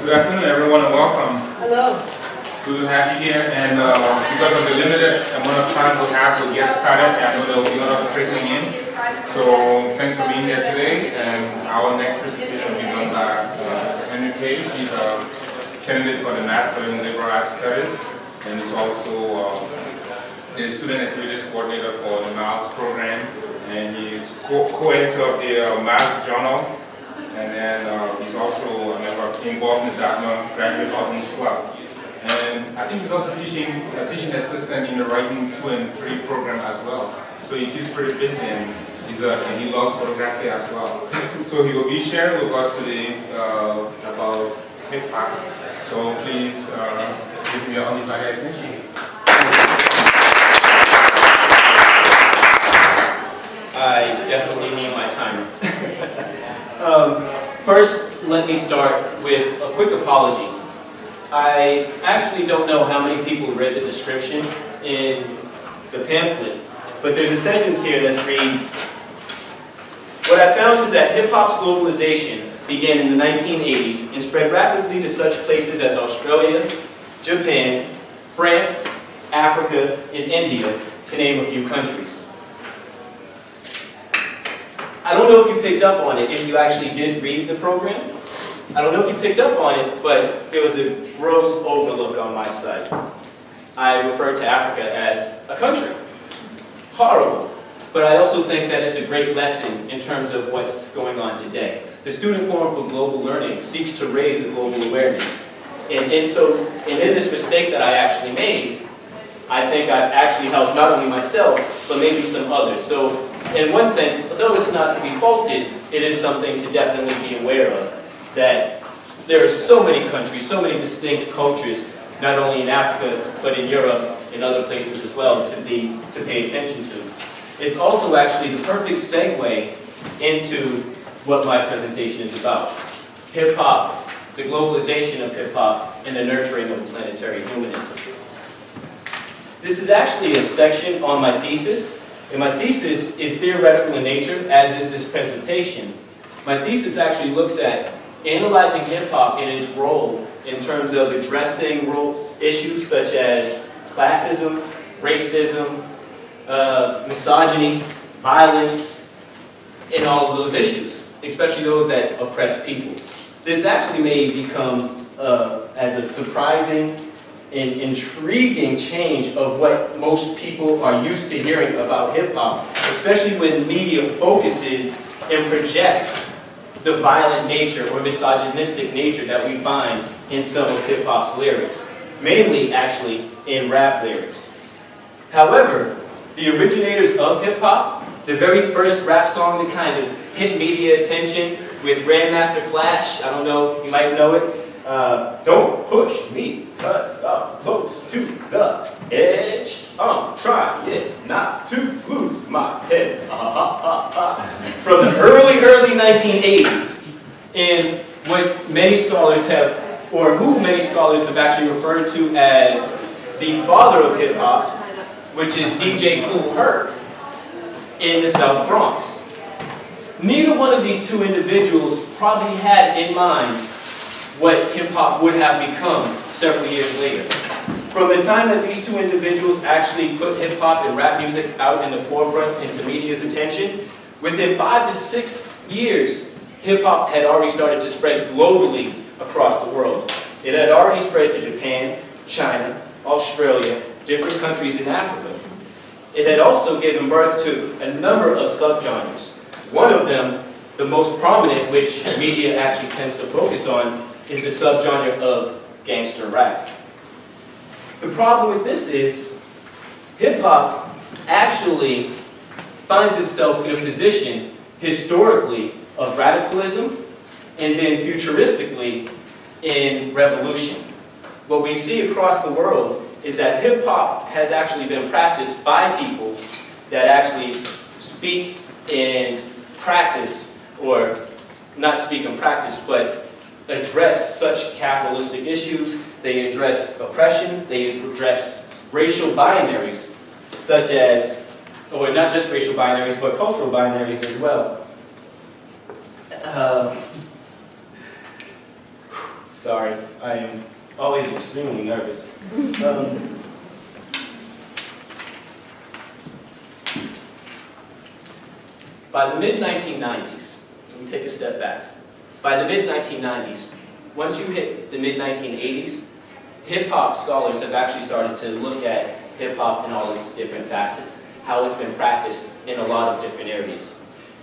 Good afternoon, everyone, and welcome. Hello. Good to have you here, and because of the limited amount of time we have to get started, I know there will be a lot of trickling in. So thanks for being here today, and our next presentation will be done by Mr. Henry Paige. He's a candidate for the Master in Liberal Arts Studies, and he's also the Student Activities Coordinator for the MALS program, and he's co-editor of the MALS Journal, and then he's also a member involved in the Dartmouth Graduate Autumn Club. And I think he's also a teaching assistant in the Writing 2 and 3 program as well. So he keeps pretty busy, and he loves photography as well. So he will be sharing with us today about hip hop. So please give me your undivided attention. I definitely need my timer. First, let me start with a quick apology. I actually don't know how many people read the description in the pamphlet, but there's a sentence here that reads, "What I found is that hip-hop's globalization began in the 1980s and spread rapidly to such places as Australia, Japan, France, Africa, and India, to name a few countries." I don't know if you picked up on it, if you actually did read the program. I don't know if you picked up on it, but there was a gross overlook on my side. I referred to Africa as a country. Horrible. But I also think that it's a great lesson in terms of what's going on today. The Student Forum for Global Learning seeks to raise a global awareness. And in this mistake that I actually made, I think I've actually helped not only myself, but maybe some others. So in one sense, although it's not to be faulted, it is something to definitely be aware of. That there are so many countries, so many distinct cultures, not only in Africa, but in Europe and other places as well, to pay attention to. It's also actually the perfect segue into what my presentation is about. Hip-hop, the globalization of hip-hop, and the nurturing of planetary humanism. This is actually a section on my thesis, and my thesis is theoretical in nature, as is this presentation. My thesis actually looks at analyzing hip-hop in its role in terms of addressing issues such as classism, racism, misogyny, violence, and all of those issues, especially those that oppress people. This actually may become as a surprising and intriguing change of what most people are used to hearing about hip-hop, especially when media focuses and projects the violent nature or misogynistic nature that we find in some of hip-hop's lyrics, mainly actually in rap lyrics. However, the originators of hip-hop, the very first rap song that kind of hit media attention with Grandmaster Flash, I don't know, you might know it, "Don't push me, 'cause I'm close to the edge. I'm trying not to lose my head." From the early 1980s, and what many scholars have, or who many scholars have actually referred to as the father of hip-hop, which is DJ Kool Herc in the South Bronx. Neither one of these two individuals probably had in mind what hip-hop would have become several years later. From the time that these two individuals actually put hip-hop and rap music out in the forefront into media's attention, within 5 to 6 years, hip-hop had already started to spread globally across the world. It had already spread to Japan, China, Australia, different countries in Africa. It had also given birth to a number of subgenres. One of them, the most prominent, which media actually tends to focus on, is the subgenre of gangster rap. The problem with this is hip-hop actually finds itself in a position historically of radicalism and then futuristically in revolution. What we see across the world is that hip-hop has actually been practiced by people that actually speak and practice, or not speak and practice, but address such capitalistic issues. They address oppression, they address racial binaries, such as, or not just racial binaries, but cultural binaries as well. Sorry, I am always extremely nervous. By the mid-1990s, let me take a step back. By the mid-1990s, once you hit the mid-1980s, hip-hop scholars have actually started to look at hip-hop in all its different facets, how it's been practiced in a lot of different areas.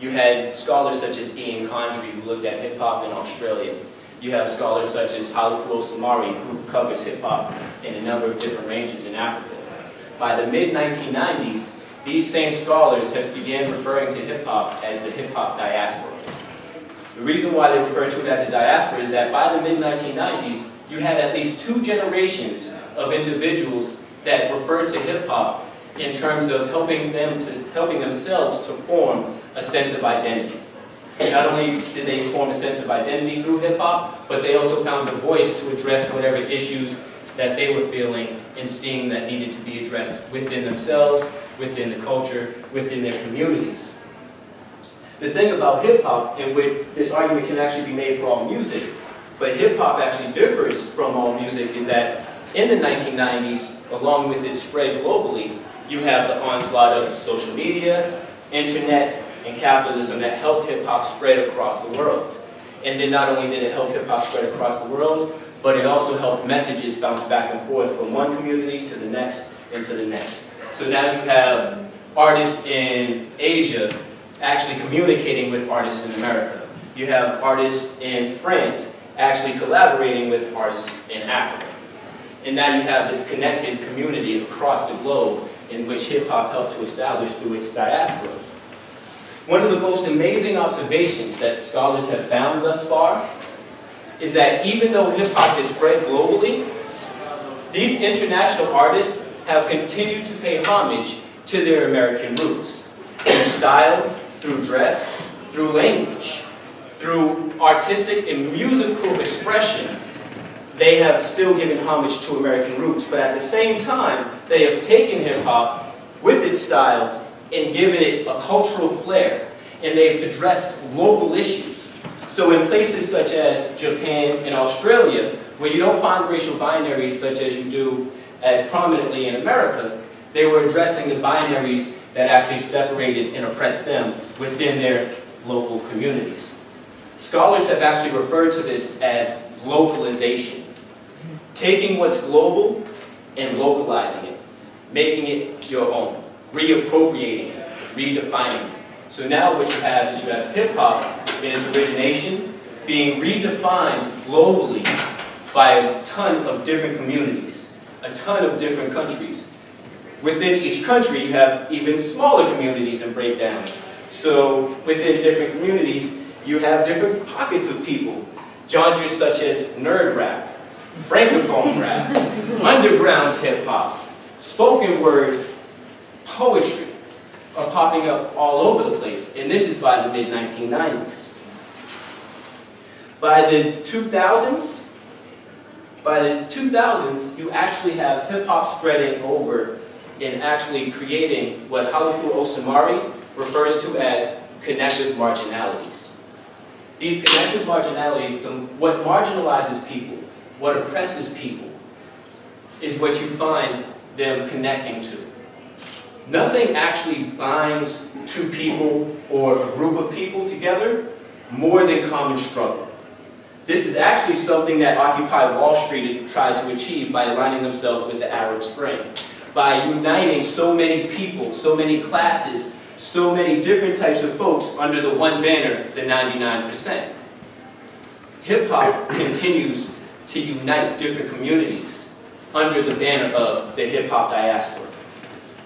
You had scholars such as Ian Condrey, who looked at hip-hop in Australia. You have scholars such as Halifu Osamari, who covers hip-hop in a number of different ranges in Africa. By the mid-1990s, these same scholars have began referring to hip-hop as the hip-hop diaspora. The reason why they refer to it as a diaspora is that by the mid-1990s, you had at least 2 generations of individuals that referred to hip-hop in terms of helping themselves to form a sense of identity. Not only did they form a sense of identity through hip-hop, but they also found a voice to address whatever issues that they were feeling and seeing that needed to be addressed within themselves, within the culture, within their communities. The thing about hip-hop, and which this argument can actually be made for all music, but hip-hop actually differs from all music, is that in the 1990s, along with its spread globally, you have the onslaught of social media, internet, and capitalism that helped hip-hop spread across the world. And then not only did it help hip-hop spread across the world, but it also helped messages bounce back and forth from one community to the next and to the next. So now you have artists in Asia actually communicating with artists in America. You have artists in France actually collaborating with artists in Africa. And now you have this connected community across the globe in which hip-hop helped to establish through its diaspora. One of the most amazing observations that scholars have found thus far is that even though hip-hop is spread globally, these international artists have continued to pay homage to their American roots, through style, through dress, through language, through artistic and musical expression. They have still given homage to American roots, but at the same time, they have taken hip-hop with its style and given it a cultural flair, and they've addressed local issues. So in places such as Japan and Australia, where you don't find racial binaries such as you do as prominently in America, they were addressing the binaries that actually separated and oppressed them within their local communities. Scholars have actually referred to this as globalization. Taking what's global and localizing it, making it your own, reappropriating it, redefining it. So now what you have is you have hip-hop in its origination being redefined globally by a ton of different communities, a ton of different countries. Within each country, you have even smaller communities and breakdowns. So within different communities, you have different pockets of people, genres such as nerd rap, francophone rap, underground hip-hop, spoken word, poetry are popping up all over the place, and this is by the mid-1990s. By the 2000s, you actually have hip-hop spreading over and actually creating what Halifu Osamari refers to as connective marginalities. These connective marginalities, what marginalizes people, what oppresses people, is what you find them connecting to. Nothing actually binds two people or a group of people together more than common struggle. This is actually something that Occupy Wall Street tried to achieve by aligning themselves with the Arab Spring. By uniting so many people, so many classes, so many different types of folks under the one banner, the 99%. Hip-hop continues to unite different communities under the banner of the hip-hop diaspora.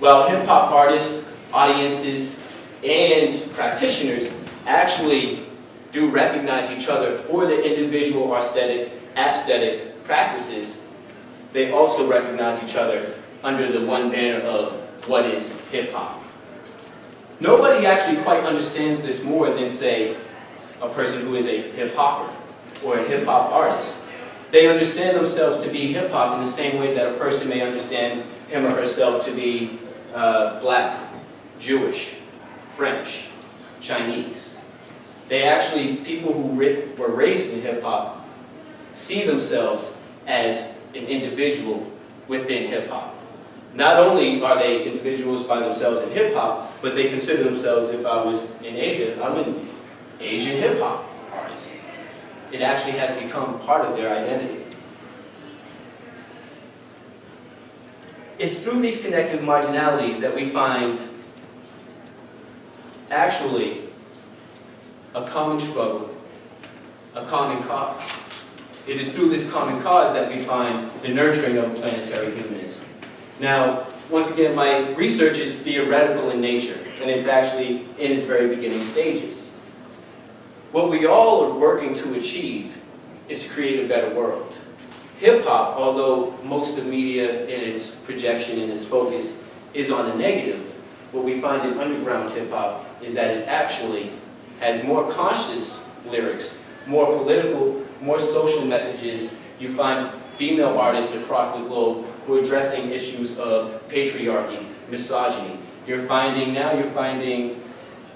While hip-hop artists, audiences, and practitioners actually do recognize each other for the individual aesthetic practices, they also recognize each other under the one banner of what is hip-hop. Nobody actually quite understands this more than, say, a person who is a hip-hopper or a hip-hop artist. They understand themselves to be hip-hop in the same way that a person may understand him or herself to be black, Jewish, French, Chinese. They actually, people who were raised in hip-hop see themselves as an individual within hip-hop. Not only are they individuals by themselves in hip-hop, but they consider themselves, if I was in Asia, I'm an Asian hip-hop artist. It actually has become part of their identity. It's through these connective marginalities that we find actually a common struggle, a common cause. It is through this common cause that we find the nurturing of planetary humanism. Now, once again, my research is theoretical in nature, and it's actually in its very beginning stages. What we all are working to achieve is to create a better world. Hip-hop, although most of media in its projection and its focus is on the negative, what we find in underground hip-hop is that it actually has more conscious lyrics, more political, more social messages. You find female artists across the globe who are addressing issues of patriarchy, misogyny. You're finding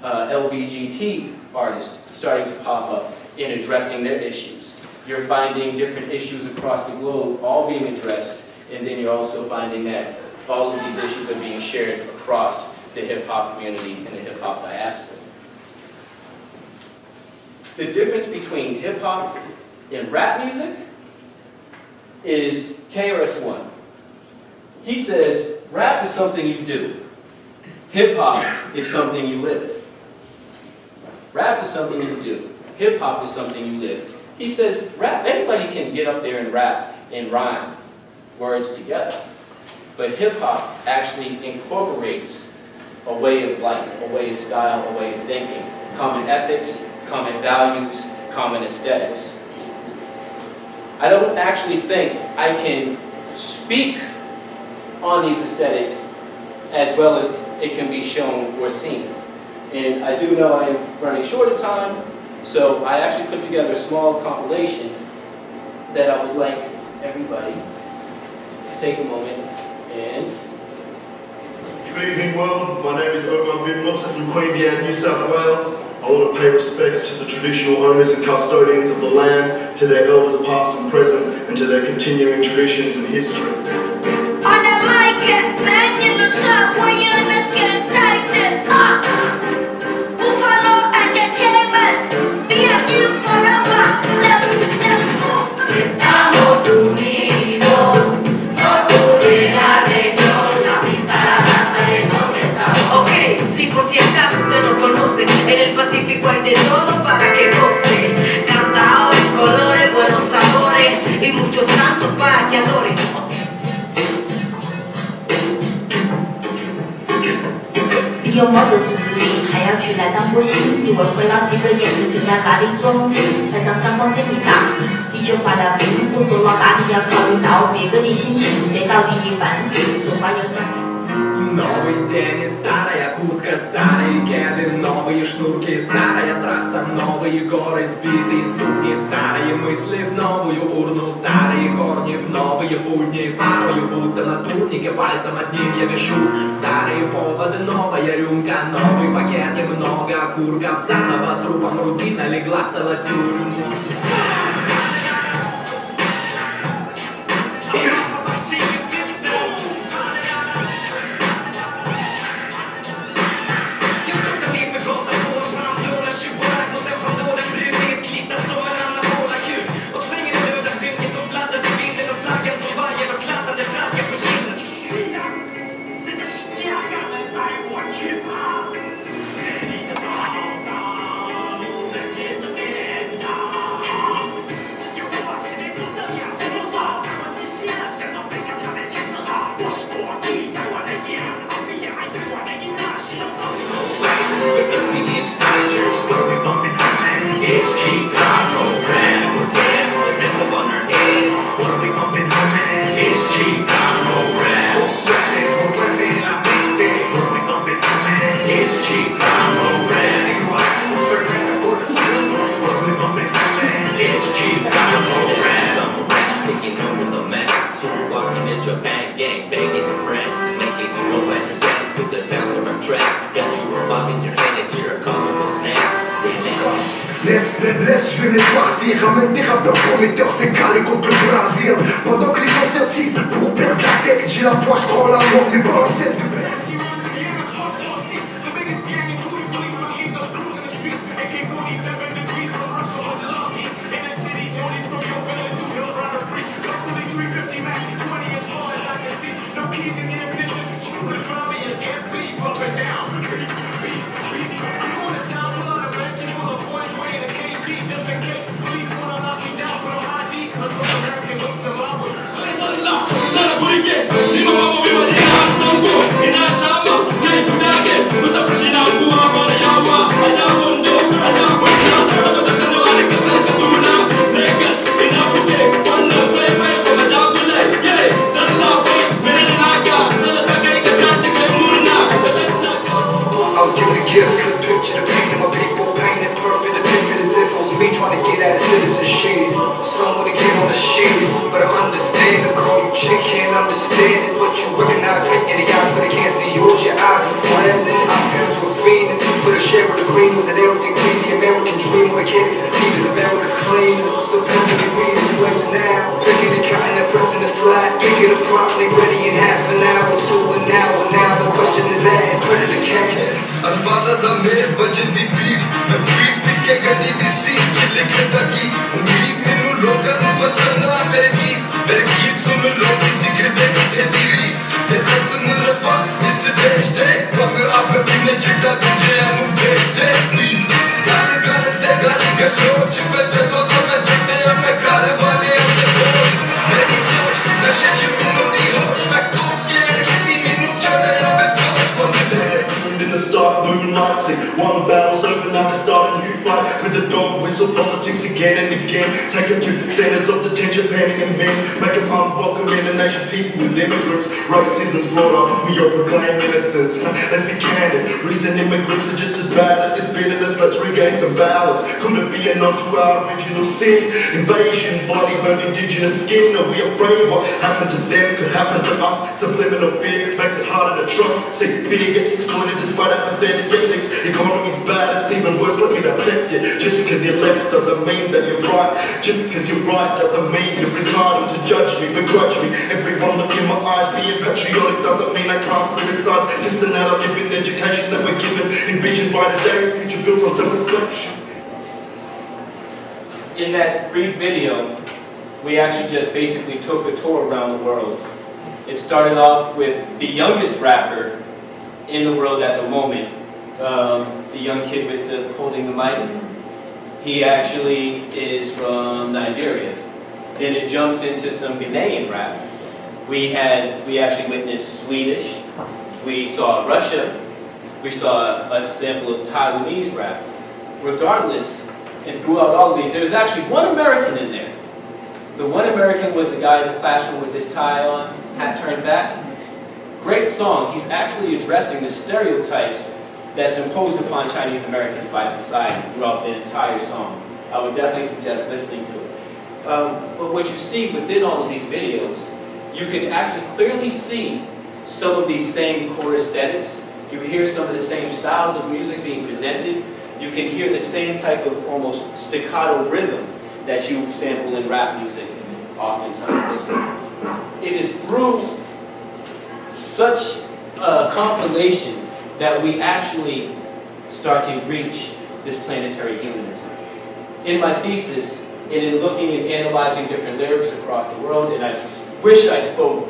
LBGT artists starting to pop up in addressing their issues. You're finding different issues across the globe all being addressed, and then you're also finding that all of these issues are being shared across the hip-hop community and the hip-hop diaspora. The difference between hip-hop and rap music is KRS-One. He says, rap is something you do. Hip-hop is something you live. Rap is something you do. Hip-hop is something you live. He says, rap, anybody can get up there and rap and rhyme words together. But hip-hop actually incorporates a way of life, a way of style, a way of thinking, common ethics, common values, common aesthetics. I don't actually think I can speak on these aesthetics as well as it can be shown or seen. And I do know I am running short of time, so I actually put together a small compilation that I would like everybody to take a moment and... Good evening, world. My name is Omar bin Musa from Queanbeyan, New South Wales. I want to pay respects to the traditional owners and custodians of the land, to their elders past and present, and to their continuing traditions and history. On the mic, man in the shop, when you just get tightened up. Buffalo entertainment, be a you forever. Let's go. Estamos unidos, nos une la región, la pinta, la raza y donde estamos. Ok, si por si acaso usted no conoce, en el Pacífico hay de todo para que goce. Cantao en colores, buenos sabores y muchos santos para que adore.你有梦的死里，还要去来当过星，以为会让几个眼神就要拉定中间，台上闪光点你大，你就发了病。我说老大，你要考虑到别个的心情，对到底的凡事说话要讲理。 Новый день и старая куртка, старые кеды, новые шнурки, старая трасса, новые горы, сбитые ступни, старые мысли в новую урну, старые корни в новые будни, порою будто на турнике, пальцем одним я вешу, старые поводы, новая рюмка, новый пакет и много окурков, заново трупом рутина легла, стала тюрьму. je vais les farcir. Ramène des rappeurs prometteurs, c'est calé contre le Brésil. Pendant que les anciens tissent pour perdre la tête, j'ai la foi, je crois en la mort, mais pas en celle de one battle's over, now they start a new fight with the dog whistle politics again and again. Take it to centers of detention, panning and men. Make them unwelcoming a nation people with immigrants. Racism's brought up, we all proclaim innocence. Let's be candid, recent immigrants are just as bad at this bitterness. Let's regain some balance. Could it be a nod to our original sin? Invasion, body burn indigenous skin. Are we afraid what happened to them could happen to us? Subliminal fear makes it harder to trust. See, fear gets exploited despite apathetic ethics. Economy's bad, it's even worse, let me dissect it. Just cause you're left doesn't mean that you're right. Just cause you're right doesn't mean you're entitled to judge me, begrudge me. Everyone look in my eyes, being patriotic doesn't mean I can't criticize. System that I live in, education that we're given, envisioned by today's future built on self-reflection. In that brief video, we actually just basically took a tour around the world. It started off with the youngest rapper in the world at the moment, the young kid with the holding the mic. He actually is from Nigeria. Then it jumps into some Ghanaian rap. We actually witnessed Swedish. We saw Russia. We saw a sample of Taiwanese rap. Regardless, and throughout all of these, there was actually one American in there. The one American was the guy in the classroom with his tie on, hat turned back. Great song. He's actually addressing the stereotypes that's imposed upon Chinese Americans by society throughout the entire song. I would definitely suggest listening to it. But what you see within all of these videos, you can actually clearly see some of these same core aesthetics. You hear some of the same styles of music being presented. You can hear the same type of almost staccato rhythm that you sample in rap music oftentimes. It is through such a compilation that we actually start to reach this planetary humanism. In my thesis, and in looking and analyzing different lyrics across the world, and I wish I spoke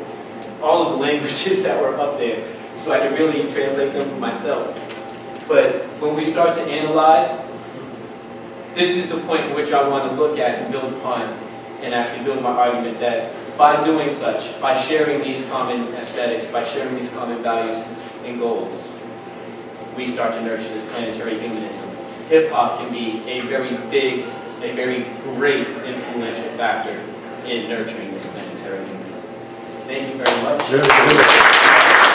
all of the languages that were up there so I could really translate them for myself. But when we start to analyze, this is the point in which I want to look at and build upon and actually build my argument that by doing such, by sharing these common aesthetics, by sharing these common values and goals, we start to nurture this planetary humanism. Hip-hop can be a very big, a very great influential factor in nurturing this planetary humanism. Thank you very much.